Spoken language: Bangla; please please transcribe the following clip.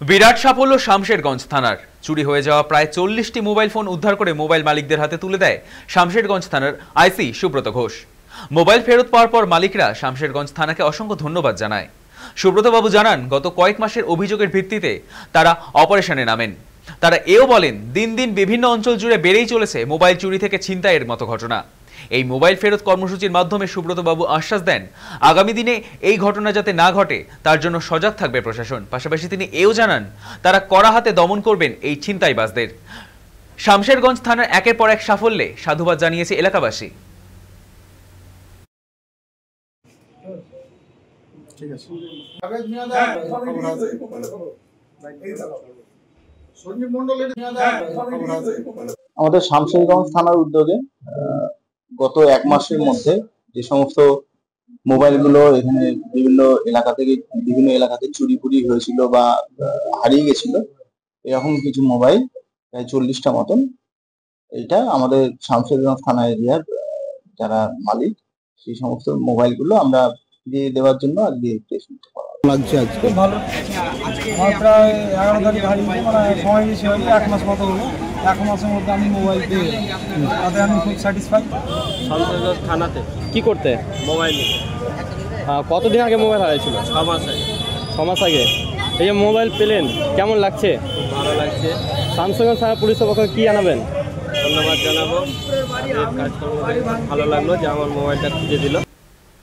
বিরাট সাফল্য শামশেরগঞ্জ থানার। চুরি হয়ে যাওয়া প্রায় 40টি মোবাইল ফোন উদ্ধার করে মোবাইল মালিকদের হাতে তুলে দেয় শামশেরগঞ্জ থানার আইসি সুব্রত ঘোষ। মোবাইল ফেরত পাওয়ার পর মালিকরা শামশেরগঞ্জ থানাকে অসংখ্য ধন্যবাদ জানায়। সুব্রত বাবু জানান, গত কয়েক মাসের অভিযোগের ভিত্তিতে তারা অপারেশনে নামেন। তারা এও বলেন, দিন দিন বিভিন্ন অঞ্চল জুড়ে বেড়েই চলেছে মোবাইল চুরি থেকে ছিনতাইয়ের মতো ঘটনা। এই মোবাইল ফেরত কর্মসূচির মাধ্যমে সুব্রত বাবু আশ্বাস দেন, আগামী দিনে এই ঘটনা যাতে না ঘটে তার জন্য সজাগ থাকবে প্রশাসন। পাশাপাশি তিনি এও জানান, তারা কড়া হাতে দমন করবেন এই ছিনতাইবাজদের। শামশেরগঞ্জ থানার একের পর এক সাফল্যে সাধুবাদ জানিয়েছে এলাকাবাসী। আমাদের শামশেরগঞ্জ থানার উদ্যোগে গত এক মাসের মধ্যে যে সমস্ত মোবাইলগুলো এখানে বিভিন্ন এলাকাতে চুরি পুরি হয়েছিল বা হারিয়ে গেছিল, এরকম কিছু মোবাইল প্রায় 40টা মতন, এটা আমাদের শামশেরগঞ্জ থানা এরিয়ার যারা মালিক, সেই সমস্ত মোবাইলগুলো আমরা দিয়ে দেওয়ার জন্য আজকে লাগছে। আজকে খুব ভালো, আমার প্রায় 11 তারিখ হারিয়ে সময় বেশি হয়নি, 1 মাস মতো হলো। 1 মাসের মধ্যে আমি মোবাইল পেয়ে তাতে আমি খুব স্যাটিসফাই। শামশেরগঞ্জ থানাতে কি করতে? মোবাইল নিতে। কতদিন আগে মোবাইল হারিয়েছিল? 6 মাস আগে। 6 মাস আগে। এই যে মোবাইল পেলেন, কেমন লাগছে? খুব ভালো লাগছে। শামশেরগঞ্জ থানা পুলিশের পক্ষে কি জানাবেন? ধন্যবাদ জানাবো। কাজকর্ম ভালো লাগলো যে আমার মোবাইলটা খুঁজে দিল।